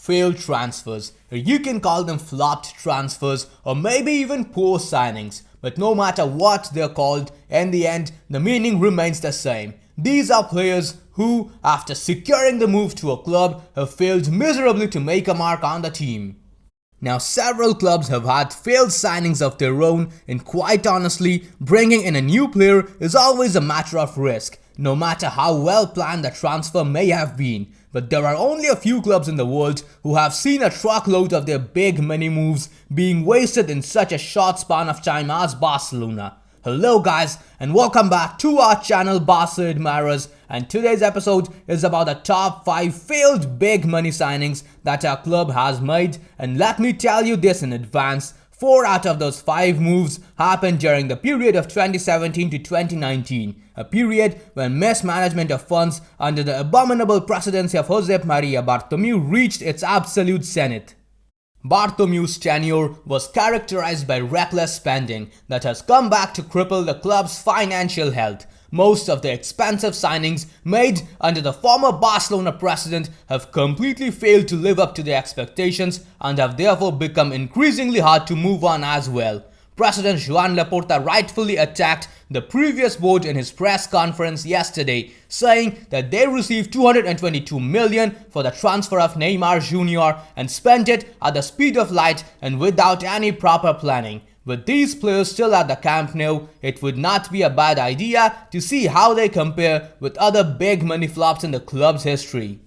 failed transfers, or you can call them flopped transfers, or maybe even poor signings. But no matter what they're called, in the end, the meaning remains the same. These are players who, after securing the move to a club, have failed miserably to make a mark on the team. Now, several clubs have had failed signings of their own, and quite honestly, bringing in a new player is always a matter of risk, no matter how well planned the transfer may have been. But there are only a few clubs in the world who have seen a truckload of their big money moves being wasted in such a short span of time as Barcelona. Hello guys, and welcome back to our channel Barca Admirers, and today's episode is about the top 5 failed big money signings that our club has made. And let me tell you this in advance, 4 out of those 5 moves happened during the period of 2017 to 2019, a period when mismanagement of funds under the abominable presidency of Josep Bartomeu reached its absolute zenith. Bartomeu's tenure was characterized by reckless spending that has come back to cripple the club's financial health. Most of the expensive signings made under the former Barcelona president have completely failed to live up to their expectations and have therefore become increasingly hard to move on as well. President Joan Laporta rightfully attacked the previous board in his press conference yesterday, saying that they received 222 million for the transfer of Neymar Jr. and spent it at the speed of light and without any proper planning. With these players still at the Camp Nou, it would not be a bad idea to see how they compare with other big money flops in the club's history.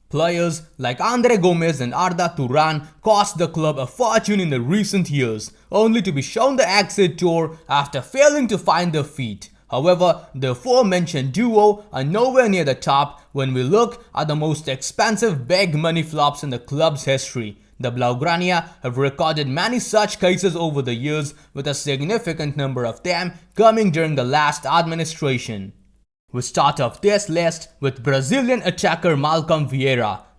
Players like Andre Gomes and Arda Turan cost the club a fortune in the recent years, only to be shown the exit tour after failing to find their feet. However, the aforementioned duo are nowhere near the top when we look at the most expensive big money flops in the club's history. The Blaugrana have recorded many such cases over the years, with a significant number of them coming during the last administration. We start off this list with Brazilian attacker Malcom.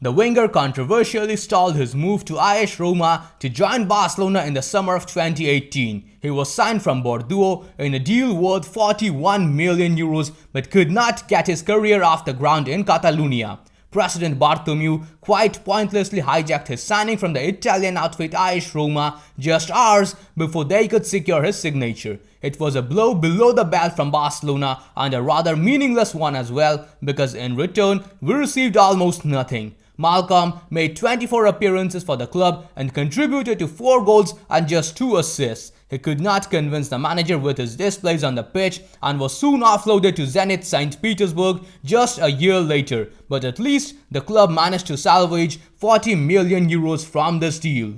The winger controversially stalled his move to AS Roma to join Barcelona in the summer of 2018. He was signed from Bordeaux in a deal worth 41 million euros but could not get his career off the ground in Catalonia. President Bartomeu quite pointlessly hijacked his signing from the Italian outfit AS Roma just hours before they could secure his signature. It was a blow below the belt from Barcelona and a rather meaningless one as well, because in return we received almost nothing. Malcom made 24 appearances for the club and contributed to 4 goals and just 2 assists. He could not convince the manager with his displays on the pitch and was soon offloaded to Zenit St. Petersburg just a year later. But at least the club managed to salvage 40 million euros from this deal.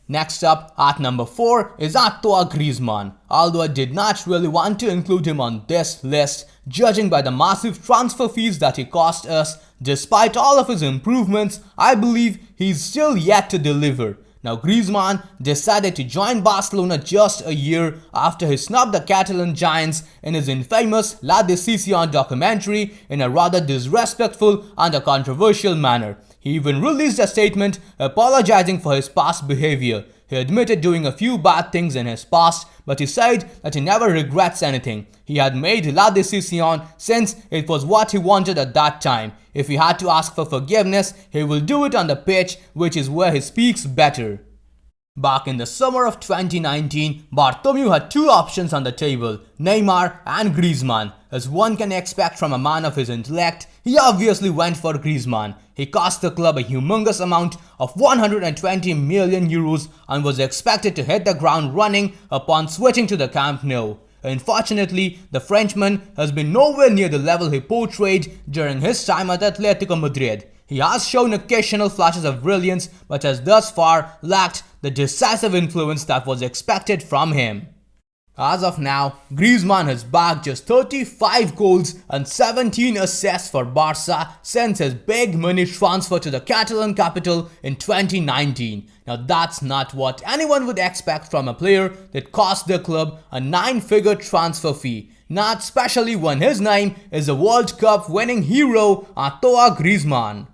Next up, at number 4 is Antoine Griezmann. Although I did not really want to include him on this list, judging by the massive transfer fees that he cost us, despite all of his improvements, I believe he's still yet to deliver. Now, Griezmann decided to join Barcelona just a year after he snubbed the Catalan giants in his infamous La Decisión documentary in a rather disrespectful and a controversial manner. He even released a statement apologizing for his past behavior. He admitted doing a few bad things in his past, but he said that he never regrets anything. He had made La Decisión since it was what he wanted at that time. If he had to ask for forgiveness, he will do it on the pitch, which is where he speaks better. Back in the summer of 2019, Bartomeu had 2 options on the table, Neymar and Griezmann. As one can expect from a man of his intellect, he obviously went for Griezmann. He cost the club a humongous amount of 120 million euros and was expected to hit the ground running upon switching to the Camp Nou. Unfortunately, the Frenchman has been nowhere near the level he portrayed during his time at Atletico Madrid. He has shown occasional flashes of brilliance but has thus far lacked the decisive influence that was expected from him. As of now, Griezmann has bagged just 35 goals and 17 assists for Barca since his big money transfer to the Catalan capital in 2019. Now that's not what anyone would expect from a player that cost the club a 9-figure transfer fee, not especially when his name is the World Cup winning hero Antoine Griezmann.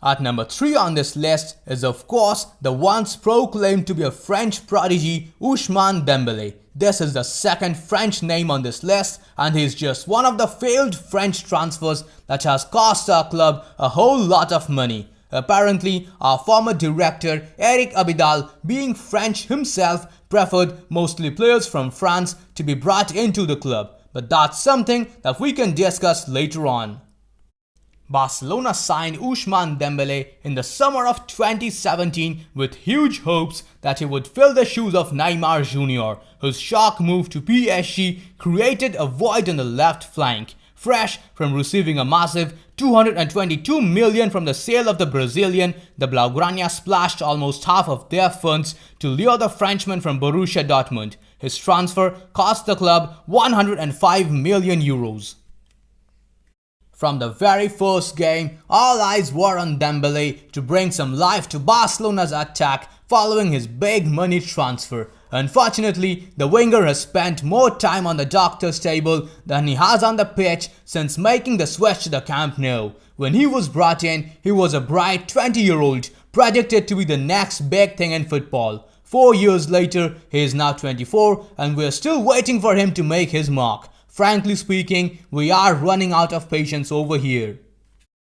At number 3 on this list is of course the once proclaimed to be a French prodigy Ousmane Dembele. This is the second French name on this list, and he's just one of the failed French transfers that has cost our club a whole lot of money. Apparently, our former director Eric Abidal, being French himself, preferred mostly players from France to be brought into the club, but that's something that we can discuss later on. Barcelona signed Ousmane Dembele in the summer of 2017 with huge hopes that he would fill the shoes of Neymar Jr., whose shock move to PSG created a void on the left flank. Fresh from receiving a massive 222 million from the sale of the Brazilian, the Blaugrana splashed almost half of their funds to lure the Frenchman from Borussia Dortmund. His transfer cost the club 105 million euros. From the very first game, all eyes were on Dembele to bring some life to Barcelona's attack following his big money transfer. Unfortunately, the winger has spent more time on the doctor's table than he has on the pitch since making the switch to the Camp Nou. When he was brought in, he was a bright 20-year-old, predicted to be the next big thing in football. 4 years later, he is now 24 and we're still waiting for him to make his mark. Frankly speaking, we are running out of patience over here.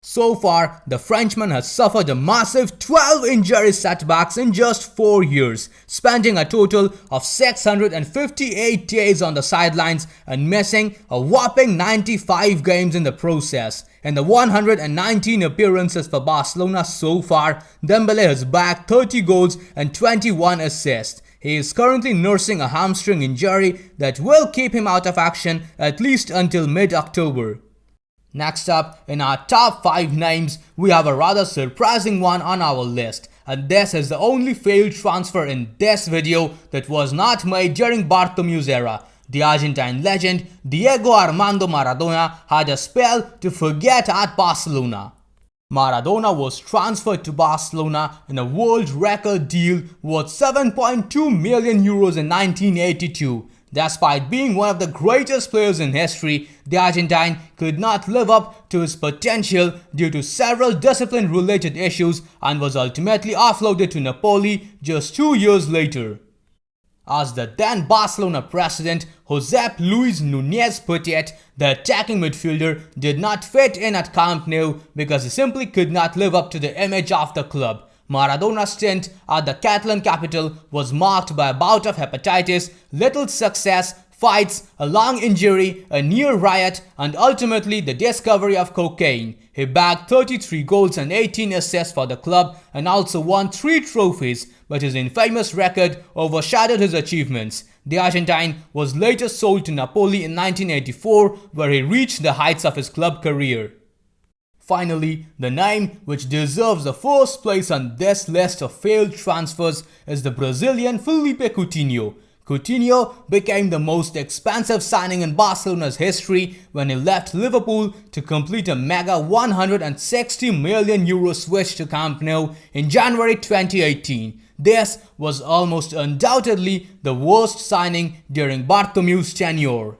So far, the Frenchman has suffered a massive 12 injury setbacks in just 4 years, spending a total of 658 days on the sidelines and missing a whopping 95 games in the process. In the 119 appearances for Barcelona so far, Dembele has bagged 30 goals and 21 assists. He is currently nursing a hamstring injury that will keep him out of action at least until mid-October. Next up, in our top 5 names, we have a rather surprising one on our list, and this is the only failed transfer in this video that was not made during Bartomeu's era. The Argentine legend Diego Armando Maradona had a spell to forget at Barcelona. Maradona was transferred to Barcelona in a world record deal worth 7.2 million euros in 1982. Despite being one of the greatest players in history, the Argentine could not live up to his potential due to several discipline-related issues and was ultimately offloaded to Napoli just 2 years later. As the then Barcelona president Josep Luis Núñez put it, the attacking midfielder did not fit in at Camp Nou because he simply could not live up to the image of the club. Maradona's stint at the Catalan capital was marked by a bout of hepatitis, little success, fights, a long injury, a near riot, and ultimately the discovery of cocaine. He bagged 33 goals and 18 assists for the club and also won 3 trophies, but his infamous record overshadowed his achievements. The Argentine was later sold to Napoli in 1984, where he reached the heights of his club career. Finally, the name which deserves the first place on this list of failed transfers is the Brazilian Phillipe Coutinho. Coutinho became the most expensive signing in Barcelona's history when he left Liverpool to complete a mega 160 million euro switch to Camp Nou in January 2018. This was almost undoubtedly the worst signing during Bartomeu's tenure.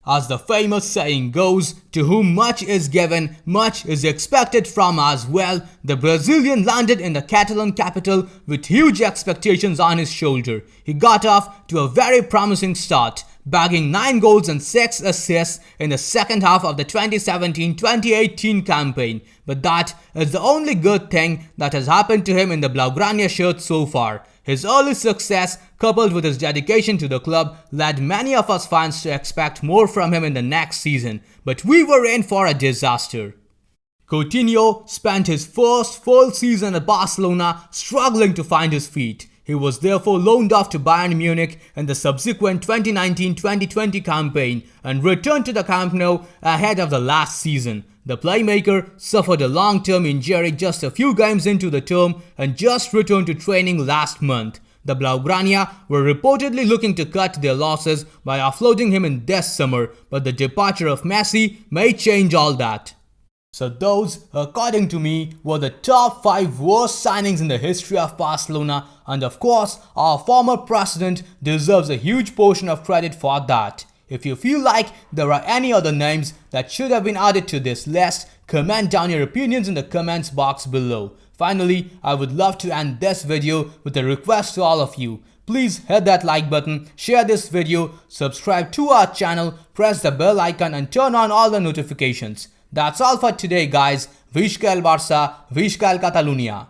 As the famous saying goes, to whom much is given, much is expected from as well. The Brazilian landed in the Catalan capital with huge expectations on his shoulder. He got off to a very promising start, bagging 9 goals and 6 assists in the second half of the 2017-2018 campaign. But that is the only good thing that has happened to him in the Blaugrana shirt so far. His early success, coupled with his dedication to the club, led many of us fans to expect more from him in the next season, but we were in for a disaster. Coutinho spent his first full season at Barcelona struggling to find his feet. He was therefore loaned off to Bayern Munich in the subsequent 2019-2020 campaign and returned to the Camp Nou ahead of the last season. The playmaker suffered a long-term injury just a few games into the term and just returned to training last month. The Blaugrana were reportedly looking to cut their losses by offloading him in this summer, but the departure of Messi may change all that. So those, according to me, were the top 5 worst signings in the history of Barcelona, and of course, our former president deserves a huge portion of credit for that. If you feel like there are any other names that should have been added to this list, comment down your opinions in the comments box below. Finally, I would love to end this video with a request to all of you. Please hit that like button, share this video, subscribe to our channel, press the bell icon and turn on all the notifications. That's all for today, guys. Visca el Barça, Visca el Catalunya.